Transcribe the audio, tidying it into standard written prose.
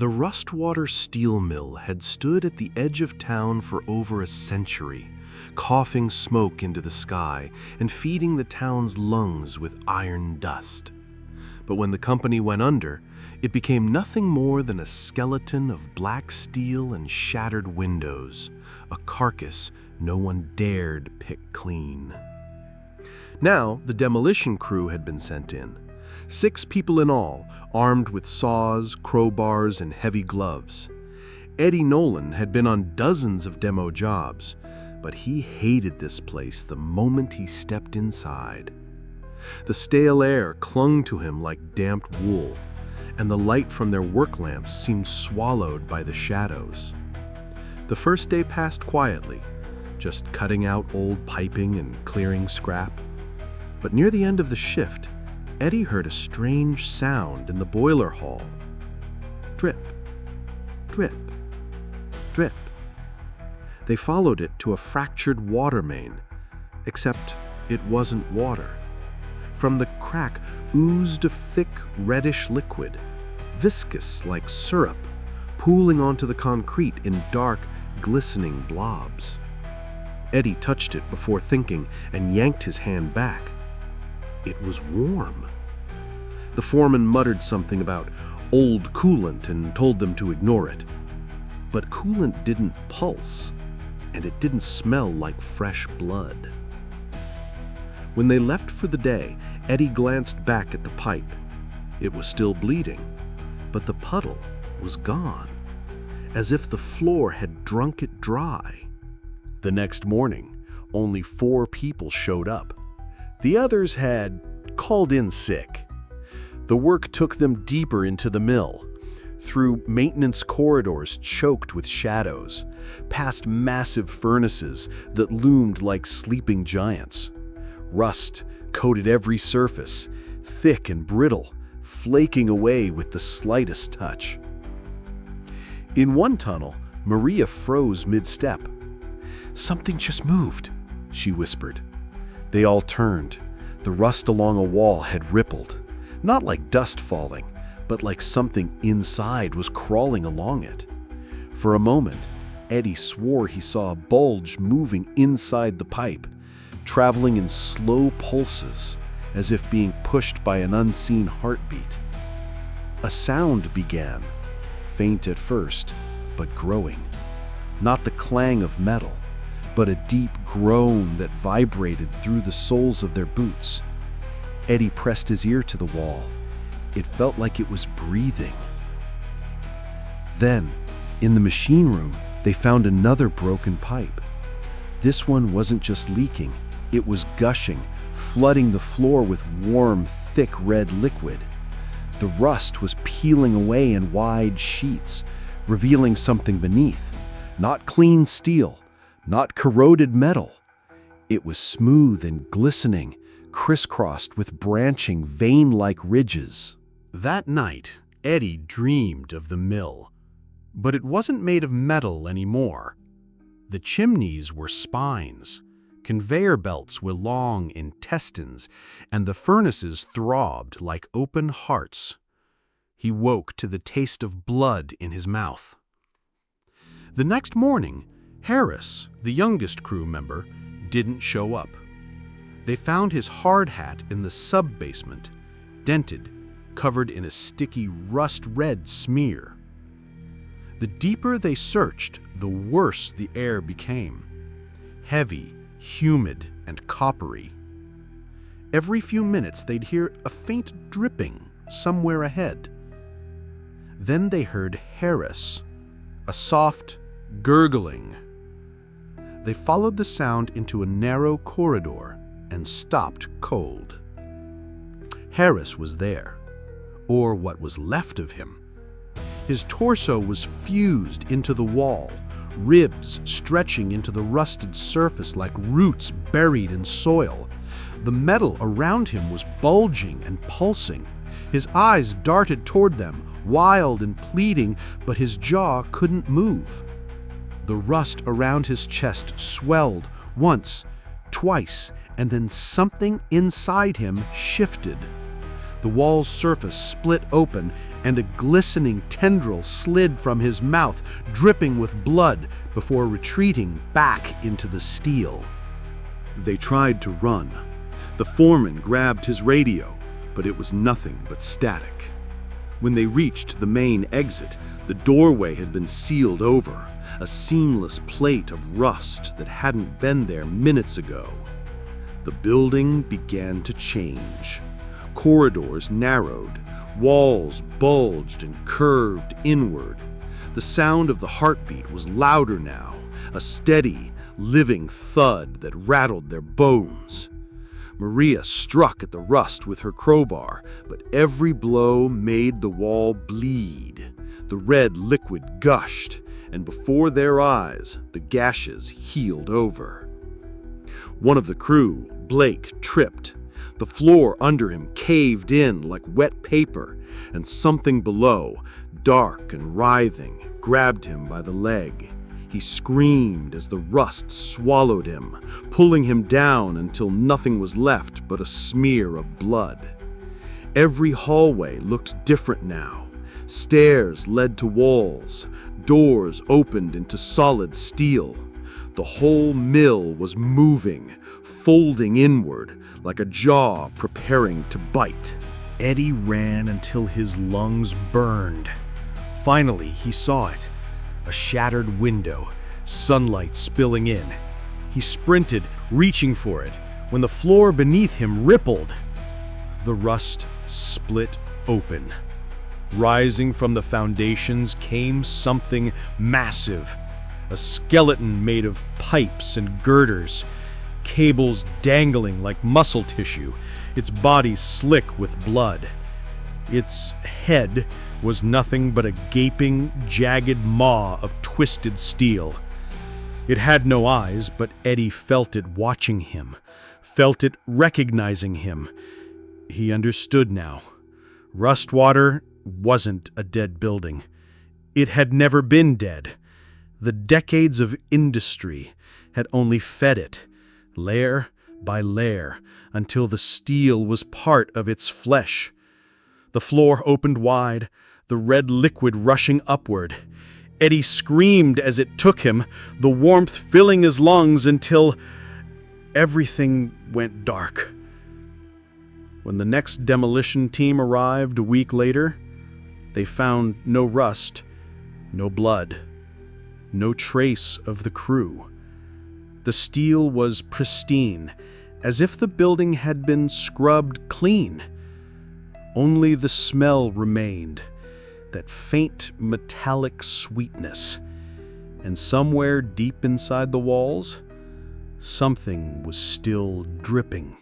The Rustwater steel mill had stood at the edge of town for over a century, coughing smoke into the sky and feeding the town's lungs with iron dust. But when the company went under, it became nothing more than a skeleton of black steel and shattered windows, a carcass no one dared pick clean. Now, the demolition crew had been sent in. 6 people in all, armed with saws, crowbars, and heavy gloves. Eddie Nolan had been on dozens of demo jobs, but he hated this place the moment he stepped inside. The stale air clung to him like damp wool, and the light from their work lamps seemed swallowed by the shadows. The first day passed quietly, just cutting out old piping and clearing scrap. But near the end of the shift, Eddie heard a strange sound in the boiler hall. Drip, drip, drip. They followed it to a fractured water main, except it wasn't water. From the crack oozed a thick, reddish liquid, viscous like syrup, pooling onto the concrete in dark, glistening blobs. Eddie touched it before thinking and yanked his hand back. It was warm. The foreman muttered something about old coolant and told them to ignore it. But coolant didn't pulse, and it didn't smell like fresh blood. When they left for the day, Eddie glanced back at the pipe. It was still bleeding, but the puddle was gone, as if the floor had drunk it dry. The next morning, only 4 people showed up. The others had called in sick. The work took them deeper into the mill, through maintenance corridors choked with shadows, past massive furnaces that loomed like sleeping giants. Rust coated every surface, thick and brittle, flaking away with the slightest touch. In one tunnel, Maria froze mid-step. "Something just moved," she whispered. They all turned. The rust along a wall had rippled, not like dust falling, but like something inside was crawling along it. For a moment, Eddie swore he saw a bulge moving inside the pipe, traveling in slow pulses, as if being pushed by an unseen heartbeat. A sound began, faint at first, but growing. Not the clang of metal, but a deep groan that vibrated through the soles of their boots. Eddie pressed his ear to the wall. It felt like it was breathing. Then, in the machine room, they found another broken pipe. This one wasn't just leaking, it was gushing, flooding the floor with warm, thick red liquid. The rust was peeling away in wide sheets, revealing something beneath. Not clean steel, not corroded metal. It was smooth and glistening, crisscrossed with branching vein-like ridges. That night, Eddie dreamed of the mill. But it wasn't made of metal anymore. The chimneys were spines, conveyor belts were long intestines, and the furnaces throbbed like open hearts. He woke to the taste of blood in his mouth. The next morning, Harris, the youngest crew member, didn't show up. They found his hard hat in the sub-basement, dented, covered in a sticky rust-red smear. The deeper they searched, the worse the air became. Heavy, humid, and coppery. Every few minutes they'd hear a faint dripping somewhere ahead. Then they heard Harris, a soft gurgling. They followed the sound into a narrow corridor and stopped cold. Harris was there, or what was left of him. His torso was fused into the wall, ribs stretching into the rusted surface like roots buried in soil. The metal around him was bulging and pulsing. His eyes darted toward them, wild and pleading, but his jaw couldn't move. The rust around his chest swelled once, twice, and then something inside him shifted. The wall's surface split open, and a glistening tendril slid from his mouth, dripping with blood, before retreating back into the steel. They tried to run. The foreman grabbed his radio, but it was nothing but static. When they reached the main exit, the doorway had been sealed over, a seamless plate of rust that hadn't been there minutes ago. The building began to change. Corridors narrowed, walls bulged and curved inward. The sound of the heartbeat was louder now, a steady, living thud that rattled their bones. Maria struck at the rust with her crowbar, but every blow made the wall bleed. The red liquid gushed, and before their eyes, the gashes healed over. One of the crew, Blake, tripped. The floor under him caved in like wet paper, and something below, dark and writhing, grabbed him by the leg. He screamed as the rust swallowed him, pulling him down until nothing was left but a smear of blood. Every hallway looked different now. Stairs led to walls, doors opened into solid steel. The whole mill was moving, folding inward, like a jaw preparing to bite. Eddie ran until his lungs burned. Finally, he saw it. A shattered window, sunlight spilling in. He sprinted, reaching for it, when the floor beneath him rippled. The rust split open. Rising from the foundations came something massive, a skeleton made of pipes and girders, cables dangling like muscle tissue, its body slick with blood. Its head was nothing but a gaping, jagged maw of twisted steel. It had no eyes, but Eddie felt it watching him, felt it recognizing him. He understood now. Rustwater wasn't a dead building. It had never been dead. The decades of industry had only fed it, layer by layer, until the steel was part of its flesh. The floor opened wide, the red liquid rushing upward. Eddie screamed as it took him, the warmth filling his lungs until everything went dark. When the next demolition team arrived a week later, they found no rust, no blood, no trace of the crew. The steel was pristine, as if the building had been scrubbed clean. Only the smell remained, that faint metallic sweetness. And somewhere deep inside the walls, something was still dripping.